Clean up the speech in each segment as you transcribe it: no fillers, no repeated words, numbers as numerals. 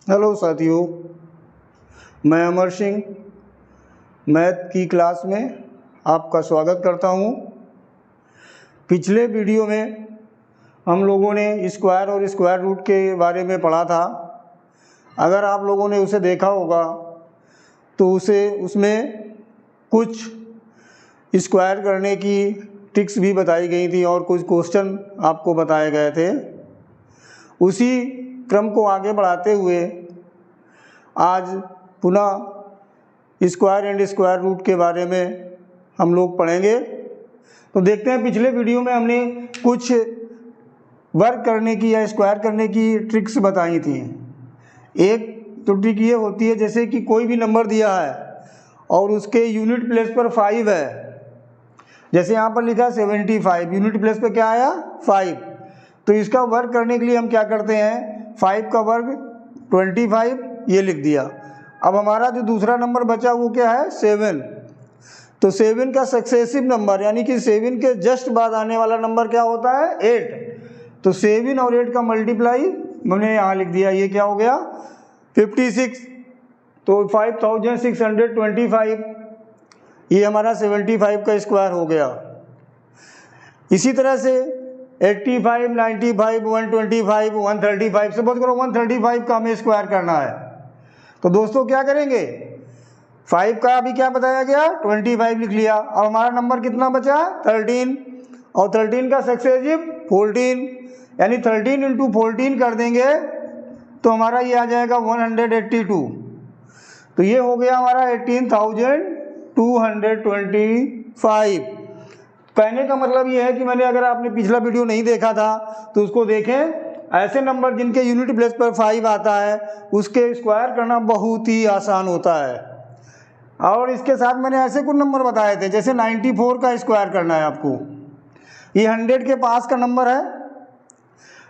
Hello साथियों, मैं Amar Singh math की क्लास में आपका स्वागत करता हूं। पिछले वीडियो में हम लोगों ने स्क्वायर और स्क्वायर रूट के बारे में पढ़ा था। अगर आप लोगों ने उसे देखा होगा तो उसमें कुछ स्क्वायर करने की ट्रिक्स भी बताई गई थी और कुछ क्वेश्चन आपको बताए गए थे। उसी क्रम को आगे बढ़ाते हुए आज पुनः स्क्वायर एंड स्क्वायर रूट के बारे में हम लोग पढ़ेंगे। तो देखते हैं, पिछले वीडियो में हमने कुछ वर्क करने की या स्क्वायर करने की ट्रिक्स बताई थी। एक तो ट्रिक ये होती है, जैसे कि कोई भी नंबर दिया है और उसके यूनिट प्लेस पर 5 है। जैसे यहाँ पर लिखा है 75, यूनिट प्लेस पर क्या आया 5। तो इसका वर्क करने के लिए हम क्या करते हैं, 5 का वर्ग 25 ये लिख दिया। अब हमारा जो दूसरा नंबर बचा वो क्या है 7। तो 7 का सक्सेसिव नंबर यानी कि 7 के जस्ट बाद आने वाला नंबर क्या होता है 8। तो 7 और 8 का मल्टीप्लाई मैंने यहाँ लिख दिया, ये क्या हो गया 56। तो 5625 ये हमारा 75 का स्क्वायर हो गया। इसी तरह से 85, 95, 125, 135, सपोज करो 135 का हमें स्क्वायर करना है। तो दोस्तों क्या करेंगे, 5 का अभी क्या बताया गया 25 लिख लिया। अब हमारा नंबर कितना बचा 13, और 13 का सक्सेसिव 14, यानी 13 इंटू 14 कर देंगे तो हमारा ये आ जाएगा 182। तो ये हो गया हमारा 18,225। कहने का मतलब ये है कि अगर आपने पिछला वीडियो नहीं देखा था तो उसको देखें। ऐसे नंबर जिनके यूनिट प्लेस पर 5 आता है उसके स्क्वायर करना बहुत ही आसान होता है। और इसके साथ मैंने ऐसे कुछ नंबर बताए थे, जैसे 94 का स्क्वायर करना है आपको। ये 100 के पास का नंबर है,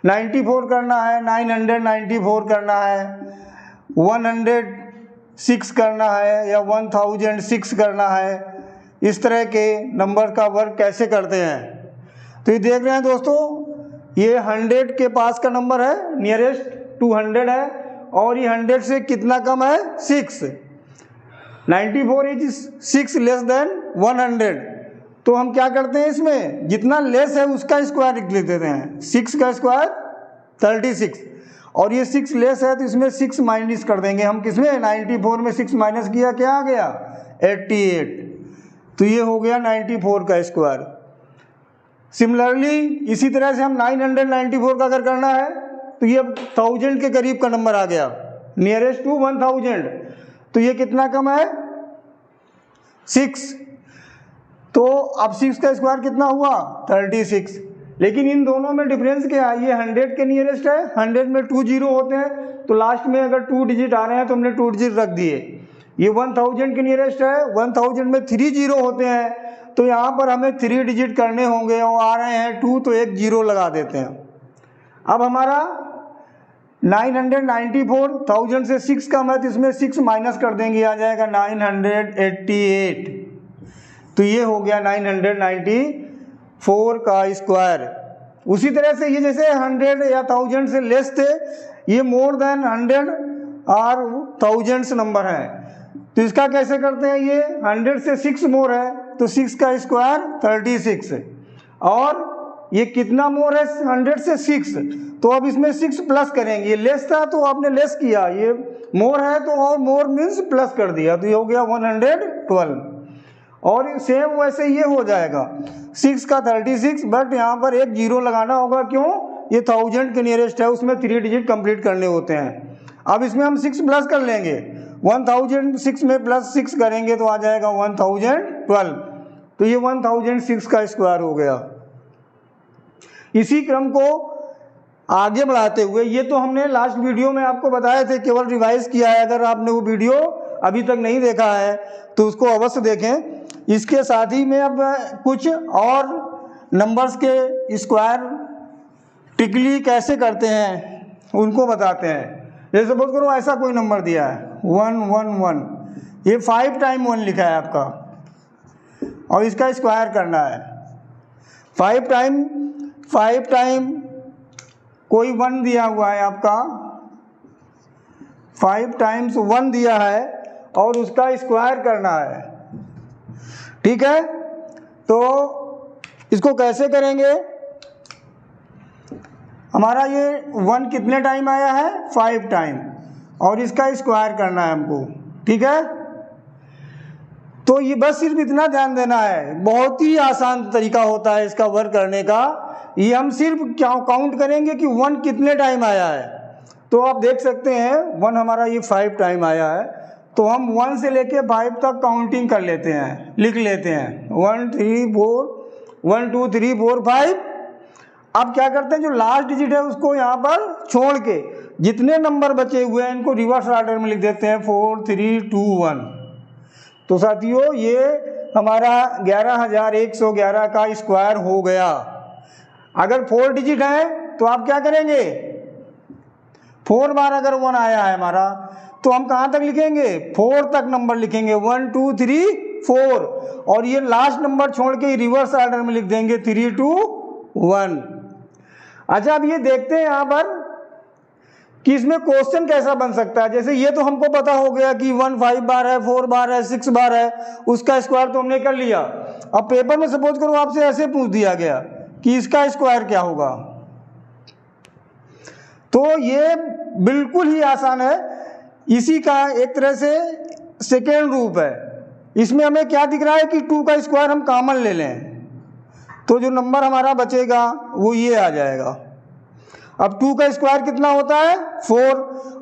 94 करना है, 994 करना है, 106 करना है या 1006 करना है। इस तरह के नंबर का वर्क कैसे करते हैं, तो ये देख रहे हैं दोस्तों, ये 100 के पास का नंबर है, नियरेस्ट टू 100 है, और ये 100 से कितना कम है 6। 94 इज 6 लेस देन 100। तो हम क्या करते हैं, इसमें जितना लेस है उसका स्क्वायर लिख देते हैं। 6 का स्क्वायर 36, और ये 6 लेस है तो इसमें 6 माइनस कर देंगे हम। किसमें 94 में 6 माइनस किया, क्या आ गया 88। तो ये हो गया 94 का स्क्वायर। सिमिलरली इसी तरह से हम 994 का अगर करना है तो ये 1000 के करीब का नंबर आ गया, नियरेस्ट टू 1000। तो ये कितना कम है 6। तो अब 6 का स्क्वायर कितना हुआ 36। लेकिन इन दोनों में डिफरेंस क्या है, ये 100 के नियरेस्ट है, 100 में 2 जीरो होते हैं, तो लास्ट में अगर 2 डिजिट आ रहे हैं तो हमने 2 डिजिट रख दिए। ये 1000 के नियरेस्ट है, 1000 में 3 जीरो होते हैं, तो यहाँ पर हमें 3 डिजिट करने होंगे और आ रहे हैं 2, तो एक जीरो लगा देते हैं। अब हमारा 994 1000 से 6 कम है तो इसमें 6 माइनस कर देंगे, आ जाएगा 988। तो ये हो गया 994 का स्क्वायर। उसी तरह से ये जैसे 100 या 1000 से लेस थे, ये मोर देन 100 और 1000 नंबर है, तो इसका कैसे करते हैं, ये 100 से 6 मोर है तो 6 का स्क्वायर 36, और ये कितना मोर है 100 से 6, तो अब इसमें 6 प्लस करेंगे। ये लेस था तो आपने लेस किया, ये मोर है तो और मोर मीन्स प्लस कर दिया, तो ये हो गया 112। और सेम वैसे ये हो जाएगा 6 का 36, बट यहाँ पर एक जीरो लगाना होगा, क्यों, ये 1000 के नियरेस्ट है, उसमें 3 डिजिट कंप्लीट करने होते हैं। अब इसमें हम 6 प्लस कर लेंगे, 1006 में प्लस 6 करेंगे तो आ जाएगा 1012। तो ये 1006 का स्क्वायर हो गया। इसी क्रम को आगे बढ़ाते हुए, ये तो हमने लास्ट वीडियो में आपको बताए थे, केवल रिवाइज किया है। अगर आपने वो वीडियो अभी तक नहीं देखा है तो उसको अवश्य देखें। इसके साथ ही में अब कुछ और नंबर्स के स्क्वायर ट्रिकली कैसे करते हैं उनको बताते हैं। जैसे सपोज करो ऐसा कोई नंबर दिया है 111, ये 5 टाइम 1 लिखा है आपका, और इसका स्क्वायर करना है। 5 टाइम कोई 1 दिया हुआ है आपका 5 टाइम्स 1 दिया है और उसका स्क्वायर करना है। ठीक है, तो इसको कैसे करेंगे? हमारा ये 1 कितने टाइम आया है? 5 टाइम, और इसका स्क्वायर करना है हमको। ठीक है, तो ये बस सिर्फ इतना ध्यान देना है, बहुत ही आसान तरीका होता है इसका वर्क करने का। ये हम सिर्फ क्या काउंट करेंगे कि 1 कितने टाइम आया है। तो आप देख सकते हैं 1 हमारा ये 5 टाइम आया है, तो हम 1 से लेके 5 तक काउंटिंग कर लेते हैं, लिख लेते हैं 1 2 3 4 5। अब क्या करते हैं, जो लास्ट डिजिट है उसको यहाँ पर छोड़ के जितने नंबर बचे हुए हैं इनको रिवर्स ऑर्डर में लिख देते हैं 4 3 2 1। तो साथियों ये हमारा 11,111 का स्क्वायर हो गया। अगर 4 डिजिट है तो आप क्या करेंगे, 4 बार अगर 1 आया है हमारा तो हम कहाँ तक लिखेंगे, 4 तक नंबर लिखेंगे, 1 2 3 4, और ये लास्ट नंबर छोड़ के रिवर्स ऑर्डर में लिख देंगे 3 2 1। अच्छा, अब ये देखते हैं यहाँ पर कि इसमें क्वेश्चन कैसा बन सकता है। जैसे ये तो हमको पता हो गया कि 1 5 बार है, 4 बार है, 6 बार है, उसका स्क्वायर तो हमने कर लिया। अब पेपर में सपोज करो आपसे ऐसे पूछ दिया गया कि इसका स्क्वायर क्या होगा, तो ये बिल्कुल ही आसान है। इसी का एक तरह से सेकेंड रूप है। इसमें हमें क्या दिख रहा है कि 2 का स्क्वायर हम कॉमन ले लें तो जो नंबर हमारा बचेगा वो ये आ जाएगा। अब 2 का स्क्वायर कितना होता है, 4,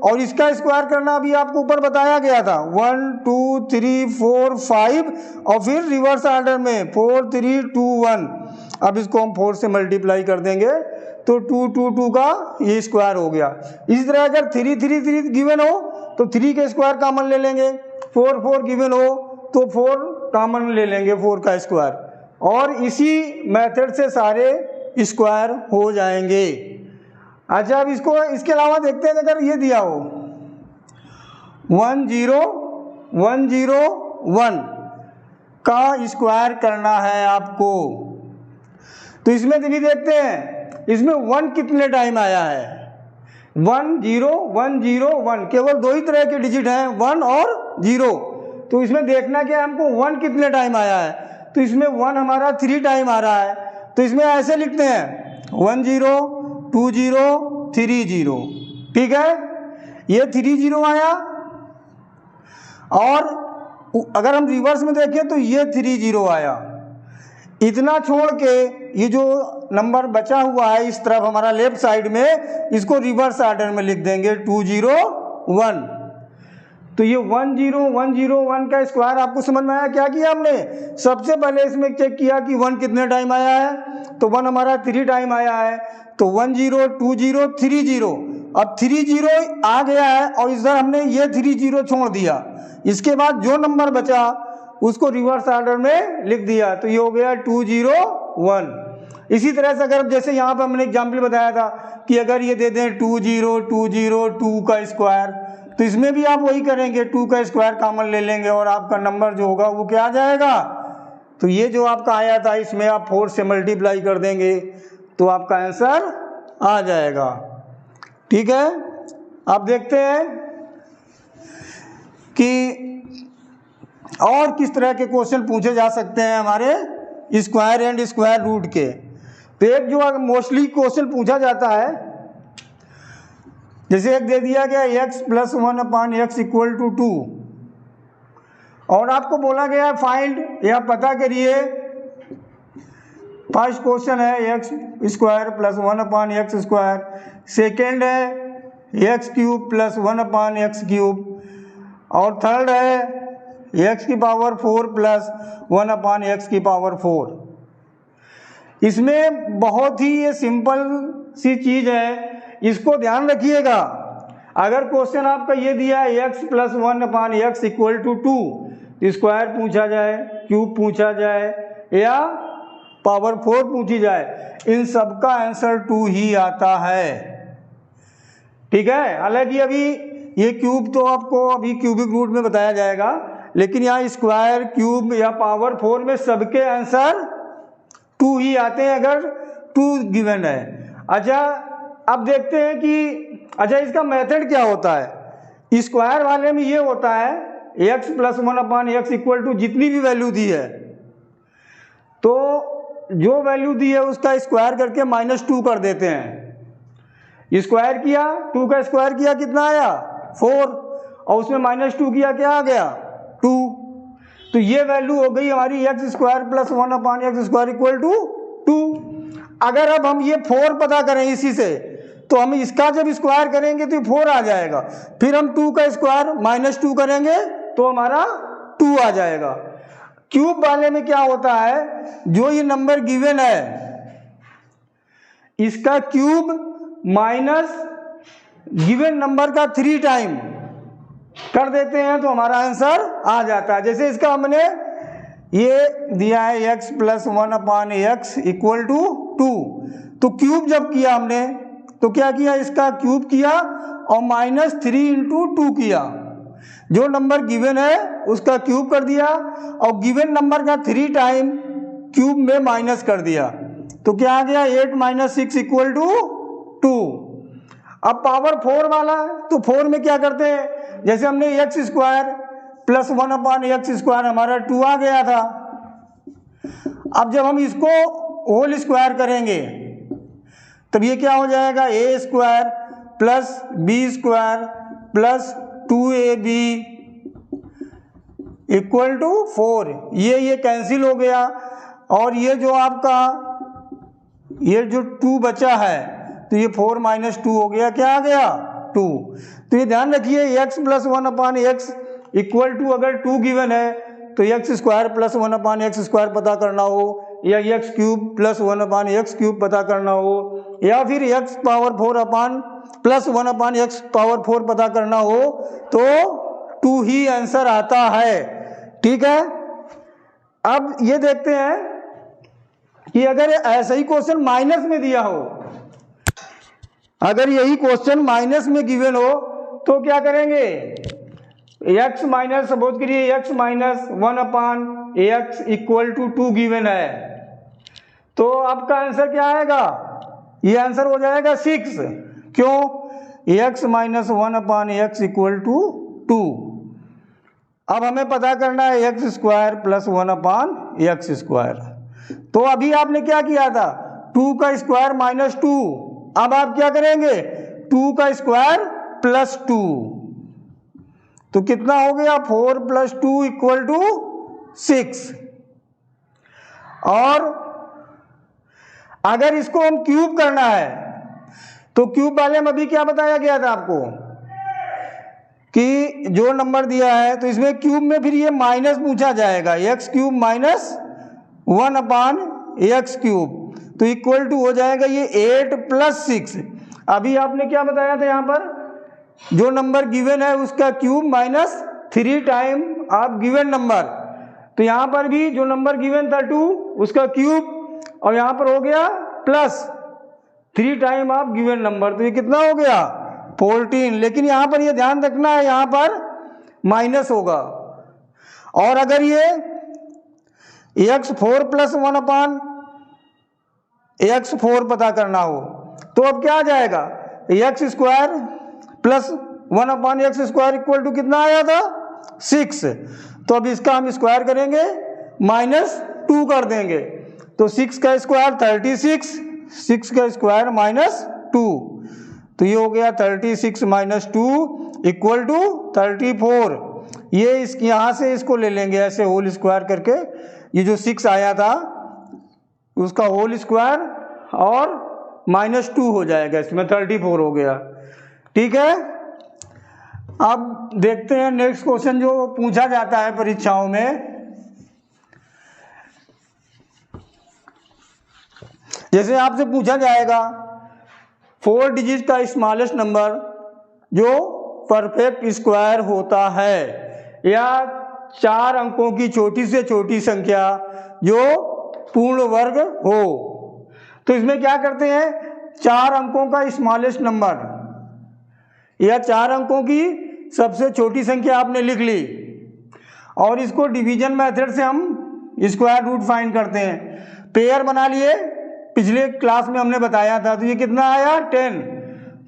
और इसका स्क्वायर करना अभी आपको ऊपर बताया गया था 1 2 3 4 5, और फिर रिवर्स ऑर्डर में 4 3 2 1। अब इसको हम 4 से मल्टीप्लाई कर देंगे तो 2 2 2 का ये स्क्वायर हो गया। इसी तरह अगर 3 3 3 गिवन हो तो 3 के स्क्वायर कॉमन ले लेंगे, 4 4 गिवन हो तो 4 कॉमन ले लेंगे 4 का स्क्वायर, और इसी मेथड से सारे स्क्वायर हो जाएंगे। अच्छा, अब इसको इसके अलावा देखते हैं, अगर ये दिया हो 1 0 1 0 1 का स्क्वायर करना है आपको, तो इसमें भी देखते हैं इसमें 1 कितने टाइम आया है। 1 0 1 0 1, केवल 2 ही तरह के डिजिट हैं, 1 और 0। तो इसमें देखना क्या है हमको, 1 कितने टाइम आया है, तो इसमें 1 हमारा 3 टाइम आ रहा है। तो इसमें ऐसे लिखते हैं 1 0 2 0 3 0। ठीक है, ये 3 0 आया, और अगर हम रिवर्स में देखें तो ये 3 0 आया। इतना छोड़ के ये जो नंबर बचा हुआ है इस तरफ हमारा लेफ्ट साइड में, इसको रिवर्स ऑर्डर में लिख देंगे 2 0 1। तो ये 1 0 1 0 1 का स्क्वायर आपको समझ में आया। क्या किया हमने, सबसे पहले इसमें चेक किया कि 1 कितने टाइम आया है, तो 1 हमारा 3 टाइम आया है, तो 1 0 2 0 3 0। अब 3 0 आ गया है और इधर हमने ये 3 0 छोड़ दिया। इसके बाद जो नंबर बचा उसको रिवर्स ऑर्डर में लिख दिया, तो ये हो गया 2 0 1। इसी तरह से अगर जैसे यहाँ पर हमने एग्जाम्पल बताया था कि अगर ये दे दें 2 0 2 0 2 का स्क्वायर, तो इसमें भी आप वही करेंगे, 2 का स्क्वायर कॉमन ले लेंगे और आपका नंबर जो होगा वो क्या आ जाएगा। तो ये जो आपका आया था इसमें आप 4 से मल्टीप्लाई कर देंगे तो आपका आंसर आ जाएगा। ठीक है, आप देखते हैं कि और किस तरह के क्वेश्चन पूछे जा सकते हैं हमारे स्क्वायर एंड स्क्वायर रूट के। तो एक जो मोस्टली क्वेश्चन पूछा जाता है, जैसे एक दे दिया गया x + 1/x = 2, और आपको बोला गया फाइंड या पता करिए। फर्स्ट क्वेश्चन है x² + 1/x², सेकेंड है x³ + 1/x³, और थर्ड है x⁴ + 1/x⁴। इसमें बहुत ही ये सिंपल सी चीज़ है, इसको ध्यान रखिएगा। अगर क्वेश्चन आपका ये दिया है x + 1/x = 2, स्क्वायर पूछा जाए, क्यूब पूछा जाए या पावर 4 पूछी जाए, इन सब का आंसर 2 ही आता है। ठीक है, हालांकि अभी ये क्यूब तो आपको अभी क्यूबिक रूट में बताया जाएगा, लेकिन यहाँ स्क्वायर, क्यूब या पावर 4 में सबके आंसर 2 ही आते हैं अगर 2 गिवन है। अच्छा, अब देखते हैं कि अच्छा इसका मेथड क्या होता है। स्क्वायर वाले में ये होता है x plus 1/x equal to जितनी भी वैल्यू दी है तो जो वैल्यू दी है उसका स्क्वायर करके -2 कर देते हैं। स्क्वायर किया, 2 का स्क्वायर किया कितना आया 4, और उसमें -2 किया क्या आ गया 2। तो ये वैल्यू हो गई हमारी x square plus 1/x square equal to 2। अगर अब हम ये 4 पता करें इसी से तो हम इसका जब स्क्वायर करेंगे तो 4 आ जाएगा, फिर हम 2 का स्क्वायर -2 करेंगे तो हमारा 2 आ जाएगा। क्यूब वाले में क्या होता है, जो ये नंबर गिवन है इसका क्यूब माइनस गिवन नंबर का 3 टाइम कर देते हैं तो हमारा आंसर आ जाता है। जैसे इसका हमने ये दिया है x plus 1/x equal to 2, तो क्यूब जब किया हमने तो क्या किया, इसका क्यूब किया और -3 × 2 किया। जो नंबर गिवन है उसका क्यूब कर दिया और गिवन नंबर का 3 टाइम क्यूब में माइनस कर दिया, तो क्या आ गया 8 - 6 इक्वल टू 2। अब पावर 4 वाला है तो 4 में क्या करते हैं, जैसे हमने x square plus 1/x square हमारा 2 आ गया था। अब जब हम इसको होल स्क्वायर करेंगे तब ये क्या हो जाएगा, a square plus b square plus 2ab equal to 4। ये कैंसिल हो गया और ये जो आपका ये जो 2 बचा है तो ये 4 - 2 हो गया, क्या आ गया 2। तो ये ध्यान रखिए x plus 1/x equal to अगर 2 गिवन है तो x square plus 1/x square पता करना हो या x cube plus 1/x cube पता करना हो या फिर x power 4 plus 1/x power 4 पता करना हो तो 2 ही आंसर आता है। ठीक है, अब ये देखते हैं कि अगर ऐसा ही क्वेश्चन माइनस में दिया हो, अगर यही क्वेश्चन माइनस में गिवन हो तो क्या करेंगे, x माइनस सपोज करिए x minus 1/x equal to 2 given है तो आपका आंसर क्या आएगा, ये आंसर हो जाएगा 6। क्यों, x minus 1/x equal to 2। अब हमें पता करना है x square plus 1/x square. तो अभी आपने क्या किया था, 2 का स्क्वायर -2, अब आप क्या करेंगे 2 का स्क्वायर प्लस 2, तो कितना हो गया 4 + 2 इक्वल टू 6। और अगर इसको हम क्यूब करना है तो क्यूब वाले में अभी क्या बताया गया था आपको कि जो नंबर दिया है तो इसमें क्यूब में फिर ये माइनस पूछा जाएगा, x cube minus 1/x cube, तो इक्वल टू हो जाएगा ये 8 + 6। अभी आपने क्या बताया था, यहाँ पर जो नंबर गिवन है उसका क्यूब -3 टाइम आप गिवन नंबर, तो यहाँ पर भी जो नंबर गिवन था 2 उसका क्यूब और यहाँ पर हो गया +3 टाइम आप गिवन नंबर, तो ये कितना हो गया 14। लेकिन यहाँ पर ये ध्यान रखना है यहाँ पर माइनस होगा। और अगर ये x 4 + 1/x4 पता करना हो तो अब क्या आ जाएगा, x square plus 1/x square equal to कितना आया था 6। तो अब इसका हम स्क्वायर करेंगे -2 कर देंगे, तो 6 का स्क्वायर 36, 6 का स्क्वायर -2, तो ये हो गया 36 - 2 इक्वल टू 34। ये इसकी यहाँ से इसको ले लेंगे ऐसे होल स्क्वायर करके, ये जो 6 आया था उसका होल स्क्वायर और -2 हो जाएगा, इसमें 34 हो गया। ठीक है, अब देखते हैं नेक्स्ट क्वेश्चन जो पूछा जाता है परीक्षाओं में। जैसे आपसे पूछा जाएगा 4 डिजिट का स्मॉलेस्ट नंबर जो परफेक्ट स्क्वायर होता है या 4 अंकों की छोटी से छोटी संख्या जो पूर्ण वर्ग हो, तो इसमें क्या करते हैं 4 अंकों का स्मॉलेस्ट नंबर या 4 अंकों की सबसे छोटी संख्या आपने लिख ली और इसको डिवीजन मेथड से हम स्क्वायर रूट फाइंड करते हैं। पेयर बना लिए, पिछले क्लास में हमने बताया था, तो ये कितना आया 10,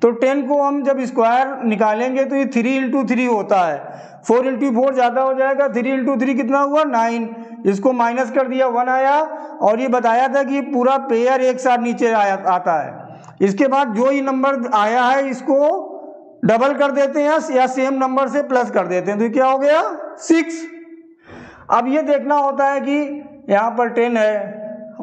तो 10 को हम जब स्क्वायर निकालेंगे तो ये 3 इंटू 3 होता है, 4 इंटू 4 ज़्यादा हो जाएगा, 3 इंटू 3 कितना हुआ 9, इसको माइनस कर दिया 1 आया, और ये बताया था कि पूरा पेयर एक साथ नीचे आता है। इसके बाद जो ये नंबर आया है इसको डबल कर देते हैं या सेम नंबर से प्लस कर देते हैं, तो क्या हो गया 6। अब ये देखना होता है कि यहाँ पर 10 है,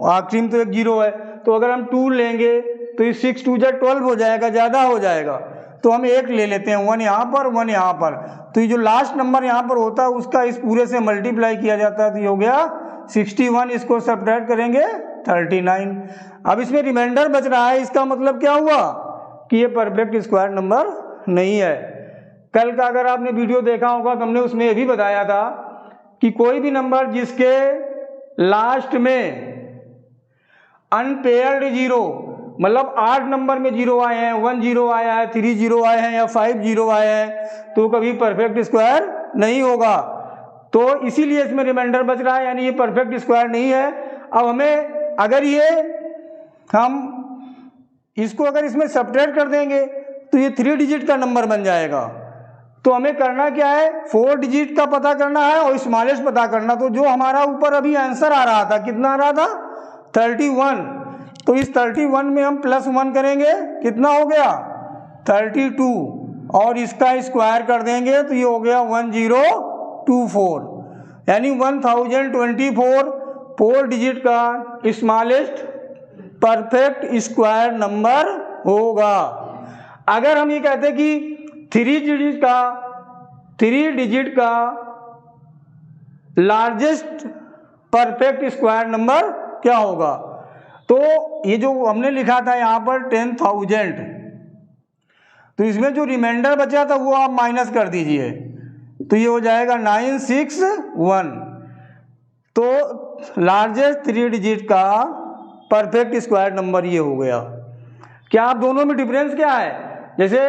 आखिरी में तो एक 0 है, तो अगर हम 2 लेंगे तो ये 6 2 जा 12 हो जाएगा, ज़्यादा हो जाएगा, तो हम एक ले लेते हैं, 1 यहाँ पर 1 यहाँ पर, तो ये जो लास्ट नंबर यहाँ पर होता है उसका इस पूरे से मल्टीप्लाई किया जाता है, तो ये हो गया 61, इसको सब्ट्रैक्ट करेंगे 39। अब इसमें रिमाइंडर बच रहा है, इसका मतलब क्या हुआ कि ये परफेक्ट स्क्वायर नंबर नहीं है। कल का अगर आपने वीडियो देखा होगा तो हमने उसमें ये भी बताया था कि कोई भी नंबर जिसके लास्ट में अनपेयर्ड 0, मतलब 8 नंबर में 0 आए हैं, 1 0 आया है, 3 0 आए हैं या 5 0 आए हैं, तो कभी परफेक्ट स्क्वायर नहीं होगा। तो इसीलिए इसमें रिमाइंडर बच रहा है, यानी ये परफेक्ट स्क्वायर नहीं है। अब हमें अगर ये हम इसको अगर इसमें सब्ट्रैक्ट कर देंगे तो ये 3 डिजिट का नंबर बन जाएगा। तो हमें करना क्या है, 4 डिजिट का पता करना है और स्मॉलेस्ट पता करना। तो जो हमारा ऊपर अभी आंसर आ रहा था, कितना आ रहा था 31, तो इस 31 में हम +1 करेंगे, कितना हो गया 32, और इसका स्क्वायर कर देंगे तो ये हो गया 1024, यानी 1024 4 डिजिट का स्मॉलेस्ट परफेक्ट स्क्वायर नंबर होगा। अगर हम ये कहते कि 3 डिजिट का लार्जेस्ट परफेक्ट स्क्वायर नंबर क्या होगा, तो ये जो हमने लिखा था यहाँ पर 10,000, तो इसमें जो रिमाइंडर बचा था वो आप माइनस कर दीजिए, तो ये हो जाएगा 961। तो लार्जेस्ट 3 डिजिट का परफेक्ट स्क्वायर नंबर ये हो गया। क्या आप दोनों में डिफरेंस क्या है, जैसे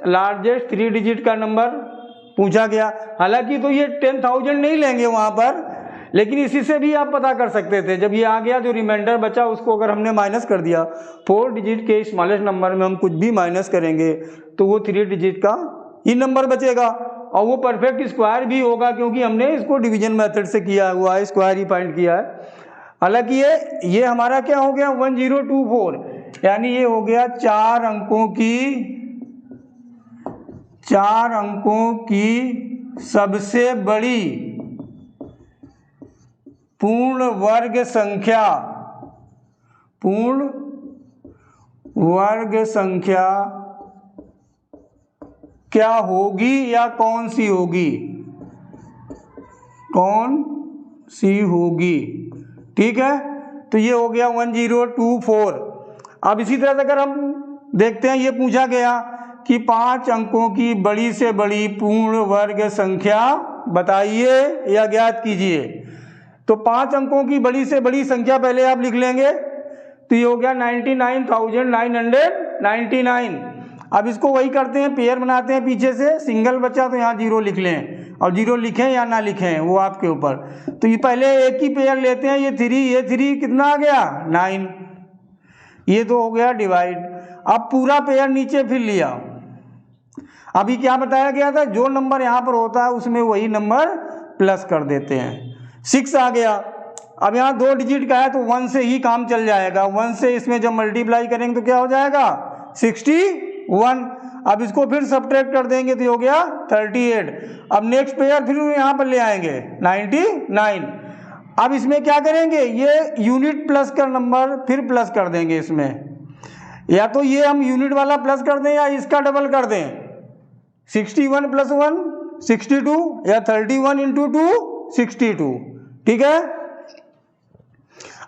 लार्जेस्ट 3 डिजिट का नंबर पूछा गया, हालांकि तो ये 10,000 नहीं लेंगे वहाँ पर, लेकिन इसी से भी आप पता कर सकते थे। जब ये आ गया जो रिमाइंडर बचा उसको अगर हमने माइनस कर दिया, 4 डिजिट के स्मॉलेस्ट नंबर में हम कुछ भी माइनस करेंगे तो वो 3 डिजिट का ही नंबर बचेगा, और वो परफेक्ट स्क्वायर भी होगा क्योंकि हमने इसको डिवीजन मेथड से किया हुआ है, स्क्वायर ही फाइंड किया है। हालांकि ये हमारा क्या हो गया 1024, यानी ये हो गया 4 अंकों की सबसे बड़ी पूर्ण वर्ग संख्या क्या होगी या कौन सी होगी, ठीक है। तो ये हो गया 1024। अब इसी तरह से अगर हम देखते हैं, ये पूछा गया कि 5 अंकों की बड़ी से बड़ी पूर्ण वर्ग संख्या बताइए या ज्ञात कीजिए। तो 5 अंकों की बड़ी से बड़ी संख्या पहले आप लिख लेंगे, तो ये हो गया 99,999। अब इसको वही करते हैं, पेयर बनाते हैं, पीछे से सिंगल बचा तो यहाँ 0 लिख लें, और 0 लिखें या ना लिखें वो आपके ऊपर। तो ये पहले एक ही पेयर लेते हैं, ये 3 कितना आ गया 9, ये तो हो गया डिवाइड। अब पूरा पेयर नीचे फिर लिया। अभी क्या बताया गया था, जो नंबर यहाँ पर होता है उसमें वही नंबर प्लस कर देते हैं। 6 आ गया। अब यहाँ 2 डिजिट का है तो 1 से ही काम चल जाएगा, 1 से इसमें जब मल्टीप्लाई करेंगे तो क्या हो जाएगा 61। अब इसको फिर सब्ट्रैक्ट कर देंगे तो हो गया 38। अब नेक्स्ट पेयर फिर यहाँ पर ले आएंगे 99। अब इसमें क्या करेंगे, ये यूनिट प्लस का नंबर फिर प्लस कर देंगे इसमें, या तो ये हम यूनिट वाला प्लस कर दें या इसका डबल कर दें, 61 + 1 62, या 31 × 2 62, ठीक है।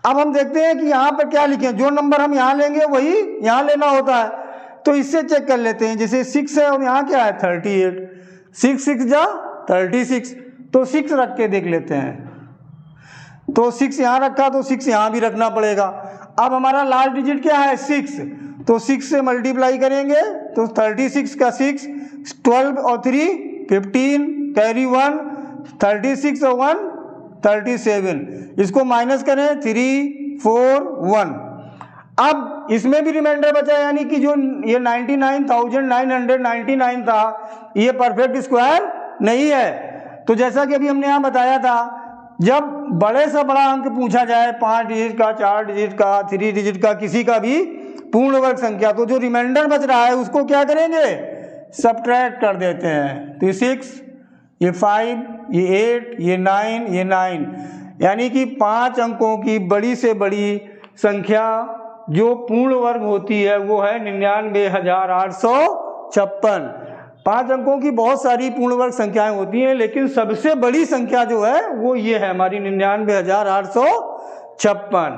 अब हम देखते हैं कि यहाँ पर क्या लिखें, जो नंबर हम यहाँ लेंगे वही यहाँ लेना होता है, तो इससे चेक कर लेते हैं। जैसे 6 है और यहाँ क्या है 38, 6 6 जा 36, तो 6 रख के देख लेते हैं। तो 6 यहाँ रखा तो 6 यहाँ भी रखना पड़ेगा। अब हमारा लास्ट डिजिट क्या है 6, तो 6 से मल्टीप्लाई करेंगे तो 36 का 6, 12 और 3 15, कैरी 1, 36 और 1 37, इसको माइनस करें 3 4 1। अब अब इसमें भी रिमाइंडर बचा, यानी कि जो ये 99,999 था, ये परफेक्ट स्क्वायर नहीं है। तो जैसा कि अभी हमने यहाँ बताया था, जब बड़े से बड़ा अंक पूछा जाए, 5 डिजिट का, 4 डिजिट का, 3 डिजिट का, किसी का भी पूर्ण वर्ग संख्या, तो जो रिमाइंडर बच रहा है उसको क्या करेंगे, सब्ट्रैक्ट कर देते हैं। तो 6, ये 5, ये 8, ये 9, ये 9, यानी कि 5 अंकों की बड़ी से बड़ी संख्या जो पूर्ण वर्ग होती है वो है 99,856। 5 अंकों की बहुत सारी पूर्ण वर्ग संख्याएं होती हैं, लेकिन सबसे बड़ी संख्या जो है वो ये है हमारी 99,856।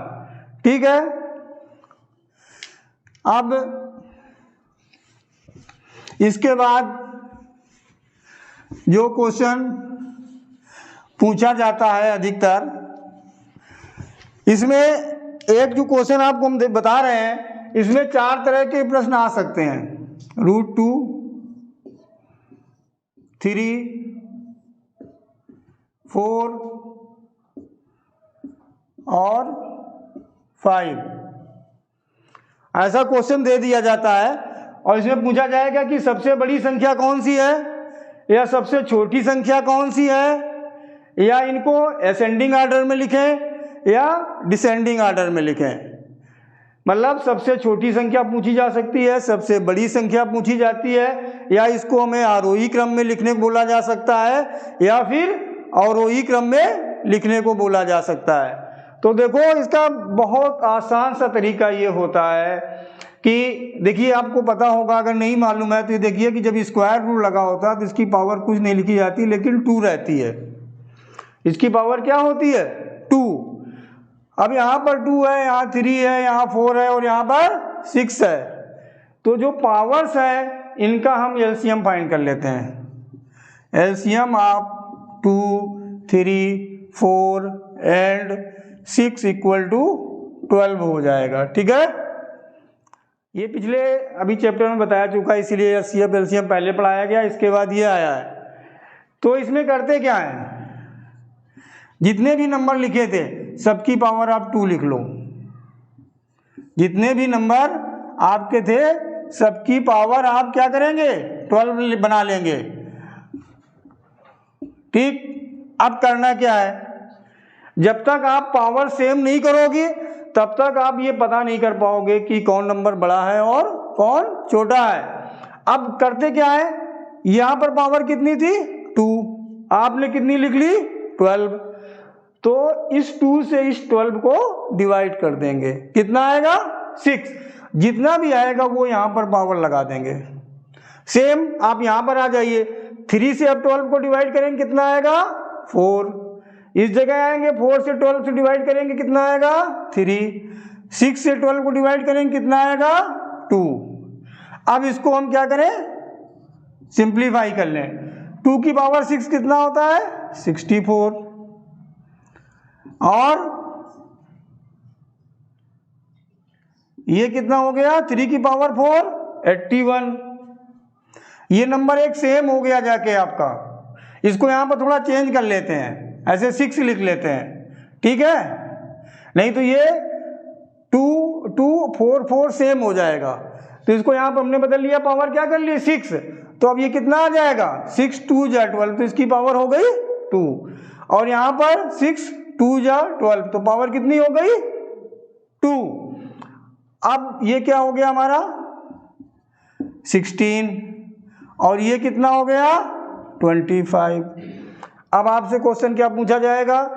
ठीक है। अब इसके बाद जो क्वेश्चन पूछा जाता है अधिकतर, इसमें एक जो क्वेश्चन आपको हम बता रहे हैं, इसमें 4 तरह के प्रश्न आ सकते हैं। √2, 3, 4 और 5, ऐसा क्वेश्चन दे दिया जाता है और इसमें पूछा जाएगा कि सबसे बड़ी संख्या कौन सी है या सबसे छोटी संख्या कौन सी है, या इनको असेंडिंग ऑर्डर में लिखें या डिसेंडिंग ऑर्डर में लिखें। मतलब सबसे छोटी संख्या पूछी जा सकती है, सबसे बड़ी संख्या पूछी जाती है, या इसको हमें आरोही क्रम में लिखने को बोला जा सकता है या फिर अवरोही क्रम में लिखने को बोला जा सकता है। तो देखो, इसका बहुत आसान सा तरीका ये होता है कि देखिए, आपको पता होगा, अगर नहीं मालूम है तो ये देखिए कि जब स्क्वायर रूट लगा होता है तो इसकी पावर कुछ नहीं लिखी जाती, लेकिन 2 रहती है। इसकी पावर क्या होती है, 2। अब यहाँ पर 2 है, यहाँ 3 है, यहाँ 4 है और यहाँ पर 6 है। तो जो पावर्स है इनका हम एलसीएम फाइंड कर लेते हैं। LCM of 2, 3, 4 and 6 equal to 12 हो जाएगा। ठीक है। ये पिछले अभी चैप्टर में बताया चुका है, इसीलिए एलसीएम पहले पढ़ाया गया, इसके बाद ये आया है। तो इसमें करते क्या है, जितने भी नंबर लिखे थे सबकी पावर आप 2 लिख लो। जितने भी नंबर आपके थे सबकी पावर आप क्या करेंगे, 12 बना लेंगे। ठीक। अब करना क्या है, जब तक आप पावर सेम नहीं करोगे तब तक आप ये पता नहीं कर पाओगे कि कौन नंबर बड़ा है और कौन छोटा है। अब करते क्या है, यहां पर पावर कितनी थी, 2, आपने कितनी लिख ली, 12। तो इस 2 से इस 12 को डिवाइड कर देंगे, कितना आएगा, 6। जितना भी आएगा वो यहां पर पावर लगा देंगे। सेम आप यहां पर आ जाइए, 3 से अब 12 को डिवाइड करेंगे, कितना आएगा, 4। इस जगह आएंगे, 4 से 12 से डिवाइड करेंगे, कितना आएगा, 3। 6 से 12 को डिवाइड करेंगे, कितना आएगा, 2। अब इसको हम क्या करें, सिंप्लीफाई कर लें। 2 की पावर 6 कितना होता है, 64। और ये कितना हो गया, 3 की पावर 4, 81। ये नंबर एक सेम हो गया जाके आपका। इसको यहां पर थोड़ा चेंज कर लेते हैं, ऐसे 6 लिख लेते हैं। ठीक है, नहीं तो ये 2, 2, 4, 4 सेम हो जाएगा। तो इसको यहां पर हमने बदल लिया, पावर क्या कर ली, 6। तो अब ये कितना आ जाएगा, 6 2 जा 12, तो इसकी पावर हो गई 2। और यहां पर 6 2 जा 12, तो पावर कितनी हो गई, 2। अब ये क्या हो गया हमारा, 16। और ये कितना हो गया, 25। अब आपसे क्वेश्चन क्या पूछा जाएगा,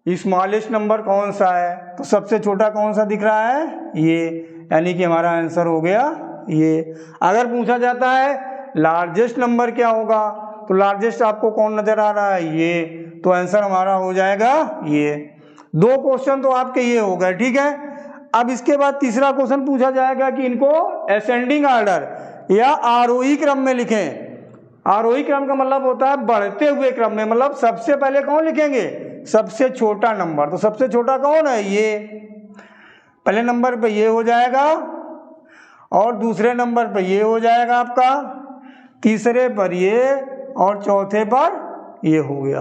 स्मॉलेस्ट नंबर कौन सा है, तो सबसे छोटा कौन सा दिख रहा है, ये, यानी कि हमारा आंसर हो गया ये। अगर पूछा जाता है लार्जेस्ट नंबर क्या होगा, तो लार्जेस्ट आपको कौन नजर आ रहा है, ये, तो आंसर हमारा हो जाएगा ये। 2 क्वेश्चन तो आपके ये हो गए। ठीक है। अब इसके बाद तीसरा क्वेश्चन पूछा जाएगा कि इनको असेंडिंग ऑर्डर या आरोही क्रम में लिखें। आरोही क्रम का मतलब होता है बढ़ते हुए क्रम में, मतलब सबसे पहले कौन लिखेंगे, सबसे छोटा नंबर। तो सबसे छोटा कौन है, ये। पहले नंबर पे ये हो जाएगा और दूसरे नंबर पे ये हो जाएगा आपका, तीसरे पर ये और चौथे पर ये हो गया।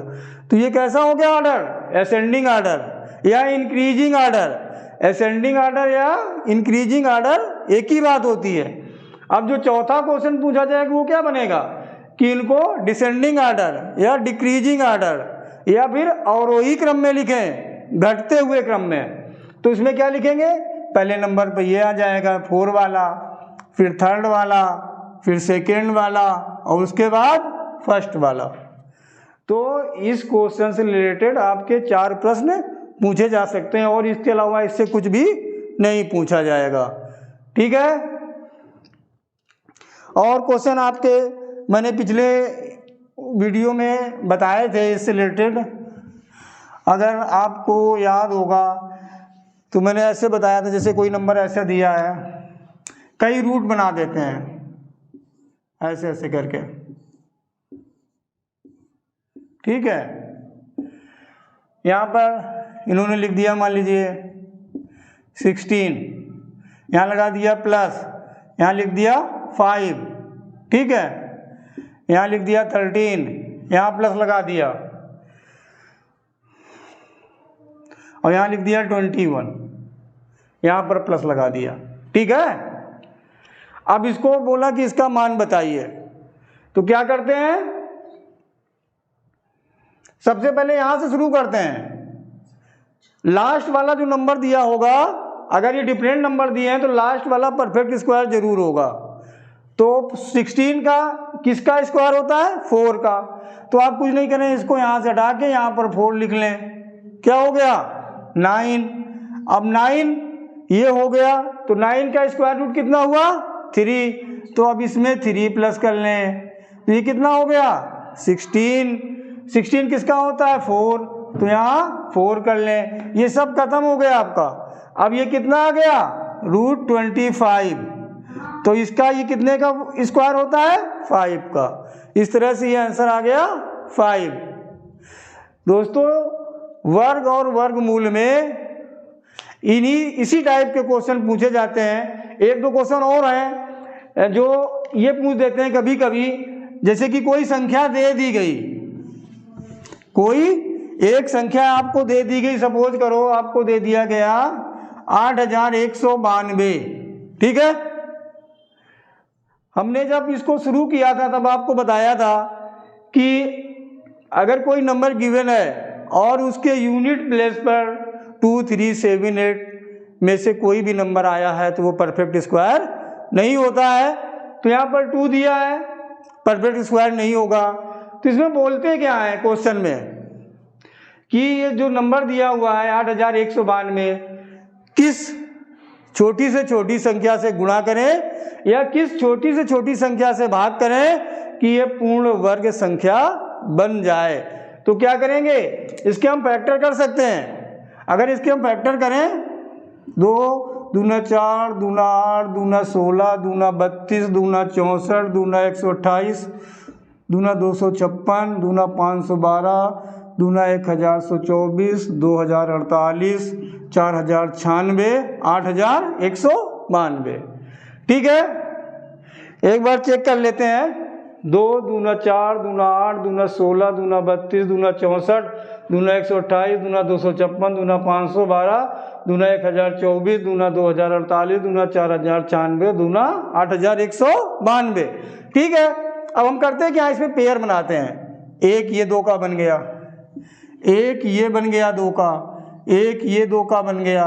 तो ये कैसा हो गया ऑर्डर, असेंडिंग ऑर्डर। या इंक्रीजिंग आर्डर। असेंडिंग आर्डर या इंक्रीजिंग आर्डर एक ही बात होती है। अब जो चौथा क्वेश्चन पूछा जाएगा वो क्या बनेगा कि इनको डिसेंडिंग आर्डर या डिक्रीजिंग आर्डर या फिर अवरोही क्रम में लिखें, घटते हुए क्रम में। तो इसमें क्या लिखेंगे, पहले नंबर पर ये आ जाएगा 4 वाला, फिर थर्ड वाला, फिर सेकेंड वाला और उसके बाद फर्स्ट वाला। तो इस क्वेश्चन से रिलेटेड आपके 4 प्रश्न पूछे जा सकते हैं और इसके अलावा इससे कुछ भी नहीं पूछा जाएगा। ठीक है। और क्वेश्चन आपके मैंने पिछले वीडियो में बताए थे इससे रिलेटेड, अगर आपको याद होगा तो मैंने ऐसे बताया था, जैसे कोई नंबर ऐसा दिया है, कई रूट बना देते हैं ऐसे ऐसे करके। ठीक है। यहाँ पर इन्होंने लिख दिया, मान लीजिए 16, यहाँ लगा दिया प्लस, यहाँ लिख दिया 5, ठीक है, यहाँ लिख दिया 13, यहाँ प्लस लगा दिया और यहाँ लिख दिया 21, यहाँ पर प्लस लगा दिया। ठीक है। अब इसको बोला कि इसका मान बताइए, तो क्या करते हैं, सबसे पहले यहां से शुरू करते हैं। लास्ट वाला जो नंबर दिया होगा, अगर ये डिफरेंट नंबर दिए हैं तो लास्ट वाला परफेक्ट स्क्वायर जरूर होगा। तो 16 का किसका स्क्वायर होता है, 4 का। तो आप कुछ नहीं करें, इसको यहां से हटा के यहां पर 4 लिख लें। क्या हो गया, 9। अब 9 ये हो गया, तो 9 का स्क्वायर रूट कितना हुआ, 3। तो अब इसमें 3 प्लस कर लें, तो ये कितना हो गया, 16। 16 किसका होता है, 4, तो यहाँ 4 कर लें। ये सब खत्म हो गया आपका। अब ये कितना आ गया, √25। तो इसका ये कितने का स्क्वायर होता है, 5 का। इस तरह से ये आंसर आ गया 5। दोस्तों, वर्ग और वर्गमूल में इसी टाइप के क्वेश्चन पूछे जाते हैं। एक दो क्वेश्चन और हैं जो ये पूछ देते हैं कभी कभी, जैसे कि कोई संख्या दे दी गई, कोई एक संख्या आपको दे दी गई, सपोज करो आपको दे दिया गया 8192। ठीक है। हमने जब इसको शुरू किया था तब आपको बताया था कि अगर कोई नंबर गिवन है और उसके यूनिट प्लेस पर 2, 3, 7, 8 में से कोई भी नंबर आया है तो वो परफेक्ट स्क्वायर नहीं होता है। तो यहाँ पर 2 दिया है, परफेक्ट स्क्वायर नहीं होगा। तो इसमें बोलते क्या है क्वेश्चन में कि ये जो नंबर दिया हुआ है 8192, किस छोटी से छोटी संख्या से गुणा करें या किस छोटी से छोटी संख्या से भाग करें कि ये पूर्ण वर्ग संख्या बन जाए। तो क्या करेंगे, इसके हम फैक्टर कर सकते हैं। अगर इसके हम फैक्टर करें, 2 दूना 4, दूना 8, दूना 16, दूना 32, दूना 64, दूना 128, दूना 256, दूना 512, दूना 1124, 2048, 4096, 8192। ठीक है। एक बार चेक कर लेते हैं। 2 दूना 4, दूना 8, दूना 16, दूना 32, दूना 64, दूना 128, दूना 256, दूना 512, दूना 1024, दूना 2048, दूना 4096, दूना 8192। ठीक है। अब हम करते हैं क्या, इसमें पेयर बनाते हैं। एक ये 2 का बन गया, एक ये बन गया 2 का, एक ये 2 का बन गया,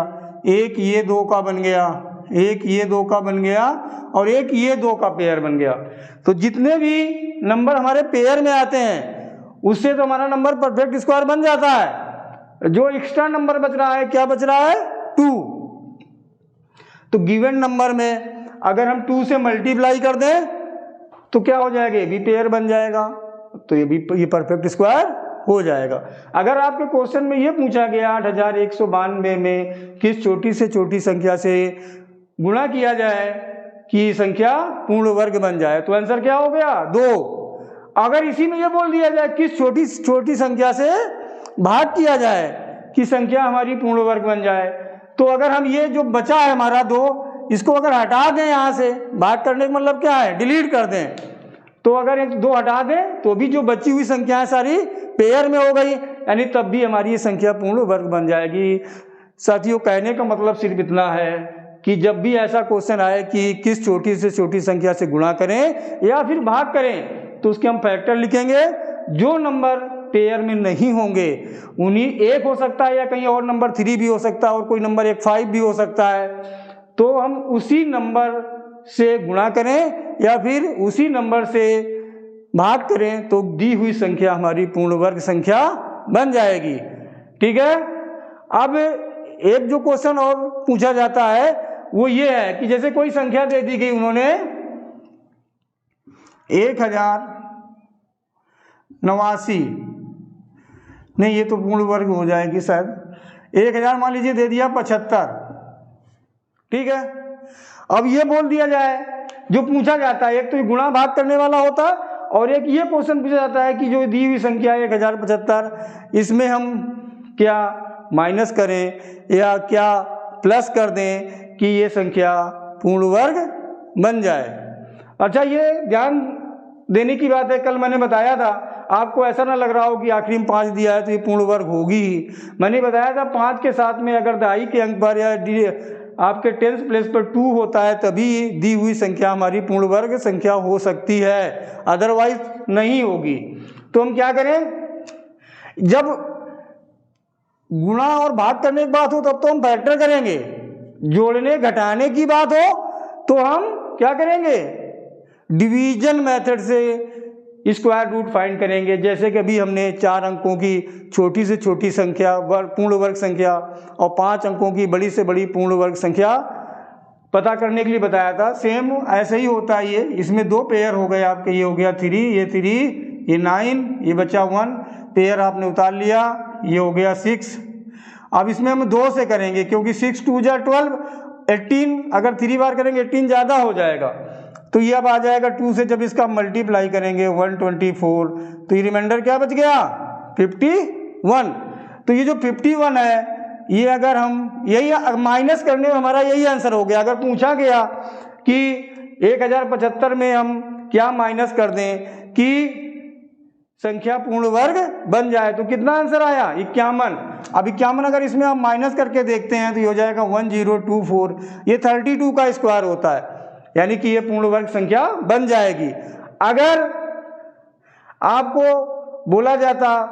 एक ये 2 का बन गया, एक ये 2 का बन गया और एक ये 2 का पेयर बन गया। तो जितने भी नंबर हमारे पेयर में आते हैं उससे तो हमारा नंबर परफेक्ट स्क्वायर बन जाता है। जो एक्स्ट्रा नंबर बच रहा है, क्या बच रहा है, 2। तो गिवन नंबर में अगर हम 2 से मल्टीप्लाई कर दें तो क्या हो जाएगा, ये भी पेयर बन जाएगा, तो ये परफेक्ट स्क्वायर हो जाएगा। अगर आपके क्वेश्चन में ये पूछा गया 8192 में किस छोटी से छोटी संख्या से गुणा किया जाए कि संख्या पूर्ण वर्ग बन जाए, तो आंसर क्या हो गया, 2। अगर इसी में ये बोल दिया जाए किस छोटी छोटी संख्या से भाग किया जाए कि संख्या हमारी पूर्ण वर्ग बन जाए, तो अगर हम ये जो बचा है हमारा 2, इसको अगर हटा दें यहाँ से, भाग करने का मतलब क्या है, डिलीट कर दें, तो अगर 1 2 हटा दें तो भी जो बची हुई संख्याएं सारी पेयर में हो गई, यानी तब भी हमारी ये संख्या पूर्ण वर्ग बन जाएगी। साथियों, कहने का मतलब सिर्फ इतना है कि जब भी ऐसा क्वेश्चन आए कि किस छोटी से छोटी संख्या से गुणा करें या फिर भाग करें, तो उसके हम फैक्टर लिखेंगे। जो नंबर पेयर में नहीं होंगे उन्हीं 1 हो सकता है या कहीं और नंबर 3 भी हो सकता है और कोई नंबर 5 भी हो सकता है, तो हम उसी नंबर से गुणा करें या फिर उसी नंबर से भाग करें तो दी हुई संख्या हमारी पूर्ण वर्ग संख्या बन जाएगी। ठीक है। अब एक जो क्वेश्चन और पूछा जाता है वो ये है कि जैसे कोई संख्या दे दी गई, उन्होंने 1089, नहीं ये तो पूर्ण वर्ग हो जाएगी शायद, 1000 मान लीजिए दे दिया 75। ठीक है। अब ये बोल दिया जाए, जो पूछा जाता है एक तो गुणा भाग करने वाला होता है और एक ये क्वेश्चन पूछा जाता है कि जो दी हुई संख्या है 1075, इसमें हम क्या माइनस करें या क्या प्लस कर दें कि ये संख्या पूर्ण वर्ग बन जाए। अच्छा, ये ध्यान देने की बात है, कल मैंने बताया था, आपको ऐसा ना लग रहा हो कि आखिरी में 5 दिया है तो ये पूर्ण वर्ग होगी ही। मैंने बताया था 5 के साथ में अगर दहाई के अंक पर या आपके 10th प्लेस पर 2 होता है तभी दी हुई संख्या हमारी पूर्ण वर्ग संख्या हो सकती है, अदरवाइज नहीं होगी। तो हम क्या करें, जब गुणा और भाग करने की बात हो तब तो हम फैक्टर करेंगे, जोड़ने घटाने की बात हो तो हम क्या करेंगे, डिवीजन मेथड से स्क्वायर रूट फाइंड करेंगे। जैसे कि अभी हमने 4 अंकों की छोटी से छोटी संख्या पूर्ण वर्ग संख्या और 5 अंकों की बड़ी से बड़ी पूर्ण वर्ग संख्या पता करने के लिए बताया था, सेम ऐसे ही होता है। ये इसमें 2 पेयर हो गए आपके, ये हो गया 3, ये 3, ये 9, ये बचा 1 पेयर आपने उतार लिया, ये हो गया 6। अब इसमें हम 2 से करेंगे क्योंकि 6 2 जा 12, 18 अगर 3 बार करेंगे 18 ज़्यादा हो जाएगा, तो ये अब आ जाएगा 2 से जब इसका मल्टीप्लाई करेंगे 124, तो ये रिमाइंडर क्या बच गया 51। तो ये जो 51 है ये अगर हम यही माइनस करने में हमारा यही आंसर हो गया। अगर पूछा गया कि 1075 में हम क्या माइनस कर दें कि संख्या पूर्ण वर्ग बन जाए तो कितना आंसर आया 51। अब 51 अगर इसमें हम माइनस करके देखते हैं तो ये हो जाएगा 1024, ये 32 का स्क्वायर होता है, यानी कि ये पूर्ण वर्ग संख्या बन जाएगी। अगर आपको बोला जाता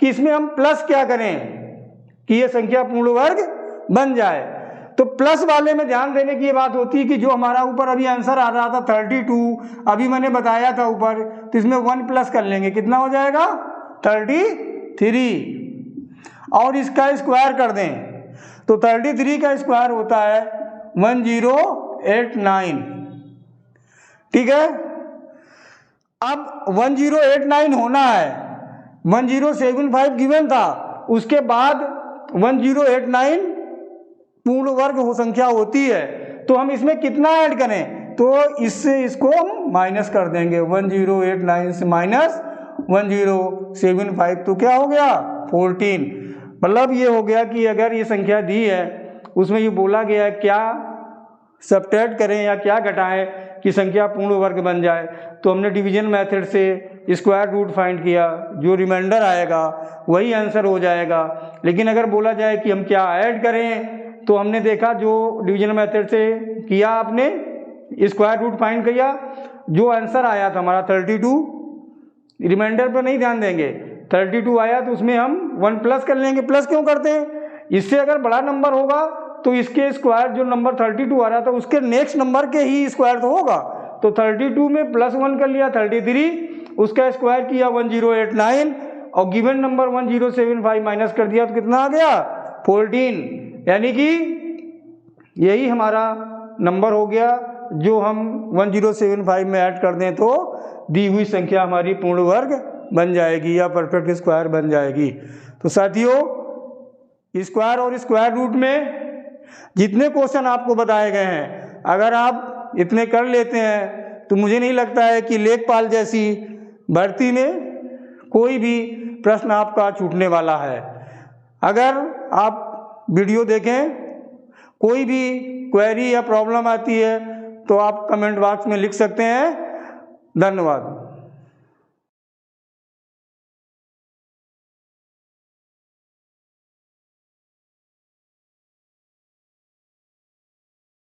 कि इसमें हम प्लस क्या करें कि ये संख्या पूर्ण वर्ग बन जाए, तो प्लस वाले में ध्यान देने की ये बात होती है कि जो हमारा ऊपर अभी आंसर आ रहा था 32, अभी मैंने बताया था ऊपर, तो इसमें 1 प्लस कर लेंगे, कितना हो जाएगा 33, और इसका स्क्वायर कर दें तो 33 का स्क्वायर होता है 1089। ठीक है। अब 1089 होना है, 1075 गिवन था, उसके बाद 1089 पूर्ण वर्ग हो संख्या होती है, तो हम इसमें कितना ऐड करें, तो इससे इसको हम माइनस कर देंगे, 1089 से माइनस 1075 तो क्या हो गया 14। मतलब ये हो गया कि अगर ये संख्या दी है उसमें ये बोला गया है क्या सब्ट्रैक्ट करें या क्या घटाएं कि संख्या पूर्ण वर्ग बन जाए, तो हमने डिवीजन मेथड से स्क्वायर रूट फाइंड किया, जो रिमाइंडर आएगा वही आंसर हो जाएगा। लेकिन अगर बोला जाए कि हम क्या ऐड करें, तो हमने देखा जो डिवीजन मेथड से किया, आपने स्क्वायर रूट फाइंड किया, जो आंसर आया था हमारा 32, रिमाइंडर पर नहीं ध्यान देंगे, 32 आया तो उसमें हम 1 प्लस कर लेंगे। प्लस क्यों करते हैं, इससे अगर बड़ा नंबर होगा तो इसके स्क्वायर जो नंबर 32 आ रहा था उसके नेक्स्ट नंबर के ही स्क्वायर तो होगा, तो 32 में +1 कर लिया 33, उसका स्क्वायर किया 1089 और गिवन नंबर 1075 माइनस कर दिया तो कितना आ गया 14, यानी कि यही हमारा नंबर हो गया जो हम 1075 में ऐड कर दें तो दी हुई संख्या हमारी पूर्ण वर्ग बन जाएगी या परफेक्ट स्क्वायर बन जाएगी। तो साथियों, स्क्वायर और स्क्वायर रूट में जितने क्वेश्चन आपको बताए गए हैं, अगर आप इतने कर लेते हैं तो मुझे नहीं लगता है कि लेखपाल जैसी भर्ती में कोई भी प्रश्न आपका छूटने वाला है। अगर आप वीडियो देखें, कोई भी क्वेरी या प्रॉब्लम आती है तो आप कमेंट बॉक्स में लिख सकते हैं। धन्यवाद।